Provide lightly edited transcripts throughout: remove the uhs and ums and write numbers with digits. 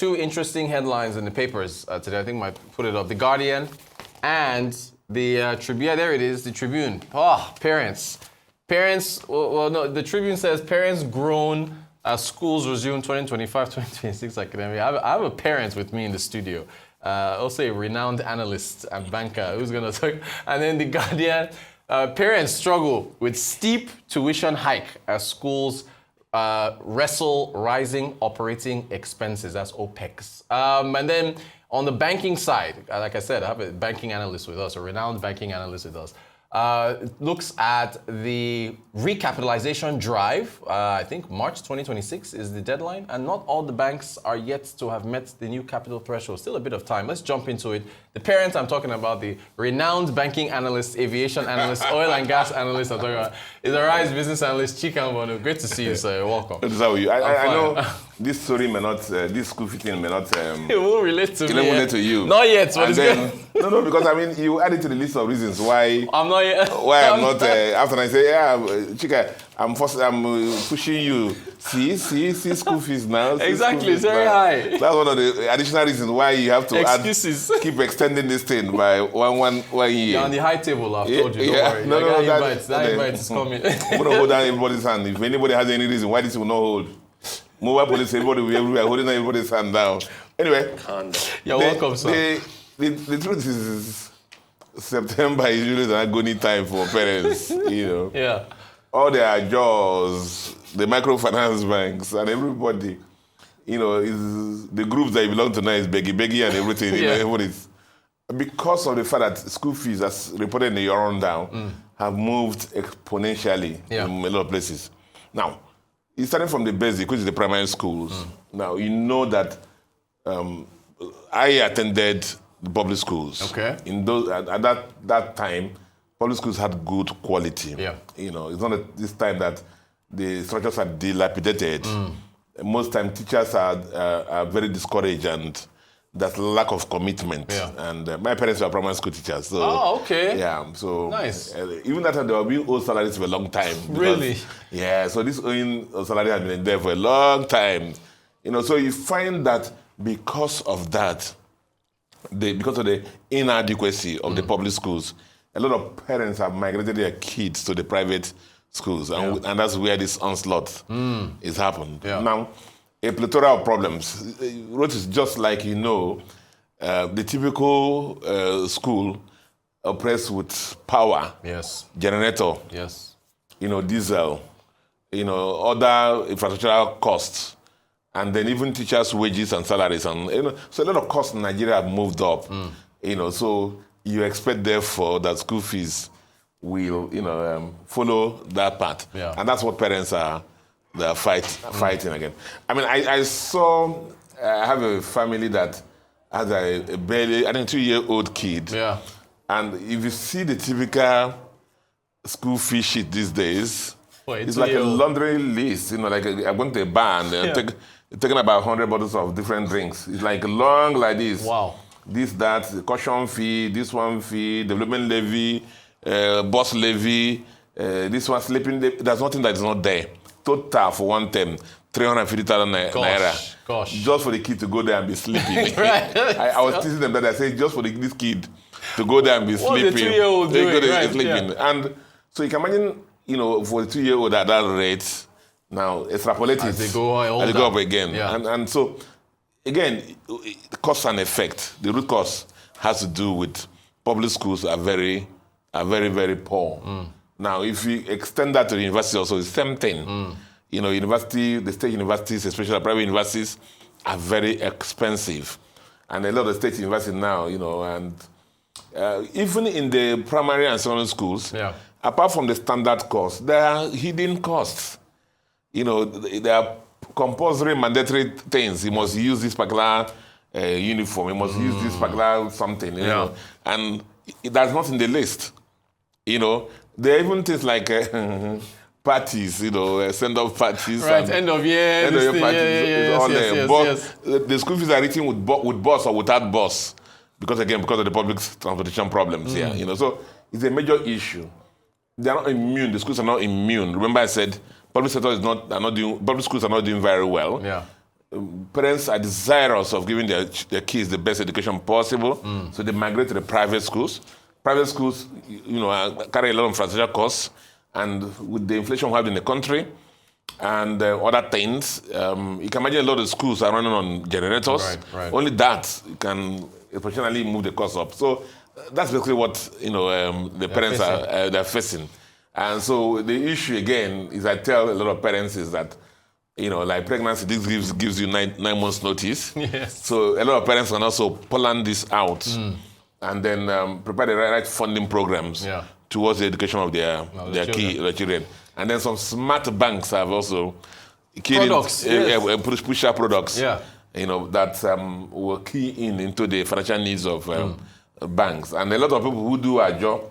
two interesting headlines in the papers today. I think I might put it up. The Guardian and the Tribune. Yeah, there it is, the Tribune. Oh, parents. Parents, well, no, the Tribune says parents groan as schools resume 2025-2026 academic. I have a parent with me in the studio. Also a renowned analyst and banker who's going to talk. And then the Guardian, parents struggle with steep tuition hike as schools wrestle rising operating expenses. That's OPEX. And then on the banking side, like I said, I have a banking analyst with us, a renowned banking analyst with us. Looks at the recapitalization drive. I think March 2026 is the deadline, and not all the banks are yet to have met the new capital threshold. Still a bit of time. Let's jump into it. The parent I'm talking about, the renowned banking analyst, aviation analyst, oil and gas analyst I'm talking about, is our Rise business analyst, Chika Mbonu. Great to see you, sir. Welcome. Good to see you. I know this story may not, this school fitting may not... it won't relate to me. It won't relate to you. Not yet, but it's good. No, because I mean, you added to the list of reasons why... I'm not yet. Why I'm not... after I say, yeah, Chika, I'm pushing you. See school fees now. Exactly, it's very high. That's one of the additional reasons why you have to keep extending this thing by one year. You're on the high table, I've told you, don't worry. That invite is coming. I'm going to hold down everybody's hand. If anybody has any reason why this will not hold, mobile police, everybody will be everywhere, holding everybody's hand down. Anyway. You're welcome, sir. The truth is, September is usually the agony time for parents, you know. Yeah. All their jaws, the microfinance banks, and everybody, you know, is the groups that belong to now is beggy and everything. You know, everybody's, because of the fact that school fees, as reported in the rundown, have moved exponentially in a lot of places. Now, it's starting from the basic, which is the primary schools. Now, you know that I attended the public schools. Okay. In those at that time, public schools had good quality. Yeah. You know, it's not this time that the structures are dilapidated. Most time teachers are very discouraged and there's lack of commitment. Yeah. And my parents were primary school teachers. So, oh, okay. Yeah, so nice. Even that time, they were being owed salaries for a long time. Because, really? Yeah, so this owing salary has been there for a long time. You know, so you find that because of that, because of the inadequacy of the public schools, a lot of parents have migrated their kids to the private schools, and that's where this onslaught is happened. Yeah. Now, a plethora of problems. What is just like, you know, the typical school operates with power, generator, you know, diesel, you know, other infrastructural costs, and then even teachers' wages and salaries, and you know, so a lot of costs in Nigeria have moved up. You know, so you expect therefore that school fees will, you know, follow that path, and that's what parents are fighting again. I mean, I have a family that has a barely, I think, 2-year-old kid, and if you see the typical school fee sheet these days, it's like a laundry list. You know, like I'm going to a bar and taking about 100 bottles of different drinks. It's like long like this. Wow. This, that, caution fee, this one fee, development levy, bus levy, this one sleeping levy. There's nothing that is not there. Total for one term, 350,000 naira. Gosh. Just for the kid to go there and be sleeping. I was teasing them that I said just for this kid to go there and be sleeping. What's the 2-year-old doing? Sleeping. And so you can imagine, you know, for the 2-year-old at that rate, now extrapolate it. As they go up again. And so, again, the cause and effect, the root cause has to do with public schools are very, very poor. Now, if you extend that to the university also, it's the same thing. You know, the state universities, especially private universities, are very expensive. And a lot of state universities now, you know, and even in the primary and secondary schools, apart from the standard costs, there are hidden costs. You know, there are compulsory mandatory things. You must use this particular uniform. You must use this particular something, you know. And that's not in the list. You know, there are even things like parties, you know, send-off parties. Right, end of year parties. The school fees are written with bus or without bus. Because of the public transportation problems here. You know, so it's a major issue. They are not immune. The schools are not immune. Remember I said public schools are not doing very well. parents are desirous of giving their kids the best education possible, so they migrate to the private schools. Private schools, carry a lot of infrastructure costs, and with the inflation we have in the country and other things, you can imagine a lot of schools are running on generators. Right. Only that can potentially move the cost up. So that's basically what the parents they're facing. And so the issue again is, I tell a lot of parents, is that like pregnancy, this gives you nine months notice. Yes. So a lot of parents can also plan this out and then prepare the right funding programs towards the education of their children. And then some smart banks have also products, pusher products, that will key into the financial needs of banks. And a lot of people who do a job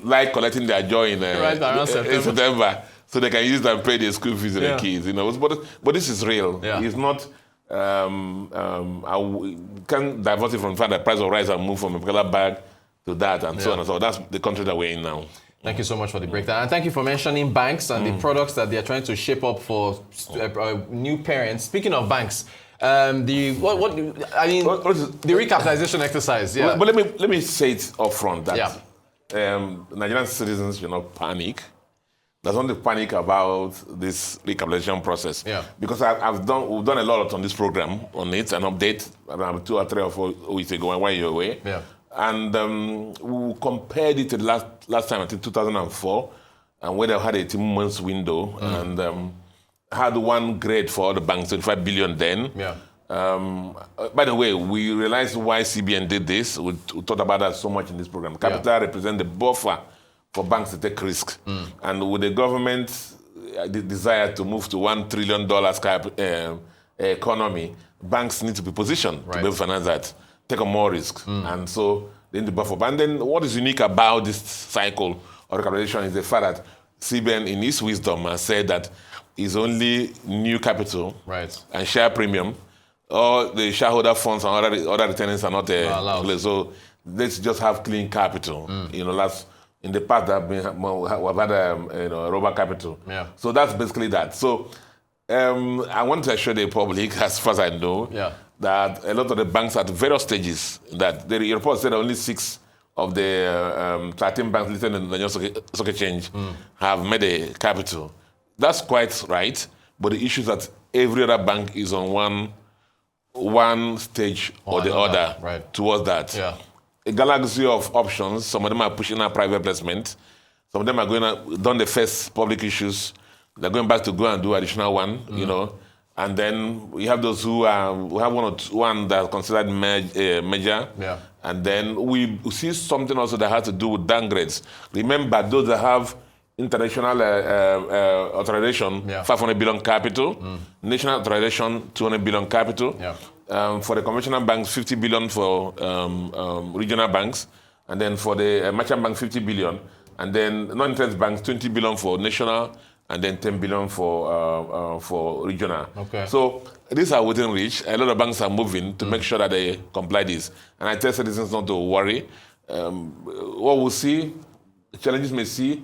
like collecting their joy in September, so they can use that and pay their school fees to their kids. But this is real. Yeah. It's not. I can't divert it from the fact that the price of rice has moved from a particular bag to that, and so on and so on. That's the country that we're in now. Thank you so much for the breakdown. And thank you for mentioning banks and the products that they're trying to shape up for new parents. Speaking of banks, the recapitalization exercise. Yeah. But let me say it up front that Nigerian citizens should not panic. There's only panic about this recapitalization process. Yeah. Because we've done a lot on this program, on it, an update around 2 or 3 or 4 weeks ago, 1 year away. Yeah. And we compared it to the last time, I think 2004, and where they had a 18 months window and had one grade for all the banks, 25 billion then. Yeah. By the way, we realized why CBN did this. We talked about that so much in this program. Capital represents the buffer for banks to take risk. And with the government's desire to move to $1 trillion economy, banks need to be positioned to be able to finance that, take on more risk. And so then the buffer. And then what is unique about this cycle of recapitalization is the fact that CBN, in its wisdom, has said that it's only new capital and share premium, or the shareholder funds and other returns are not allowed. So let's just have clean capital. That's in the past that we've had rubber capital. Yeah. So that's basically that. So I want to assure the public, as far as I know, that a lot of the banks at various stages, that the report said only 6 of the 13 banks listed in the Nigerian Stock Exchange have made a capital. That's quite right, but the issue is that every other bank is on one stage or the other towards that. Yeah. A galaxy of options. Some of them are pushing out private placement. Some of them are done the first public issues. They're going back to go and do additional one, And then we have those who have one that's considered major. Yeah. And then we see something also that has to do with downgrades. Remember, those that have international authorization, 500 billion capital. National authorization, 200 billion capital. Yeah. For the conventional banks, 50 billion for regional banks. And then for the merchant bank, 50 billion. And then non-interest banks, 20 billion for national, and then 10 billion for regional. Okay. So these are within reach. A lot of banks are moving to make sure that they comply this. And I tell citizens not to worry. What we'll see, challenges may see,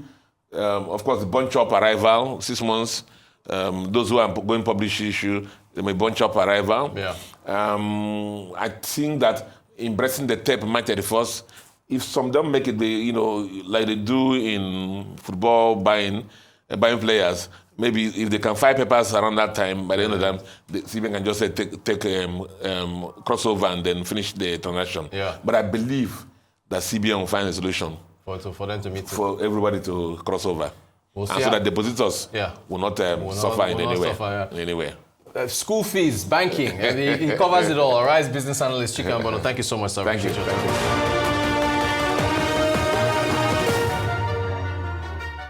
of course, the bunch up arrival, 6 months. Those who are going publish issue, they may bunch up arrival. Yeah. I think that embracing the tape March 31st, if some don't make it, like they do in football, buying players, maybe if they can file papers around that time, by the end of the time, the CBN can just say take crossover and then finish the transaction. Yeah. But I believe that CBN will find a solution for them to meet for everybody to cross over. We'll and so that depositors will not suffer in any way. School fees, banking, and he covers it all. All right, business analyst Chika Mbonu. Thank you so much, sir. Thank you.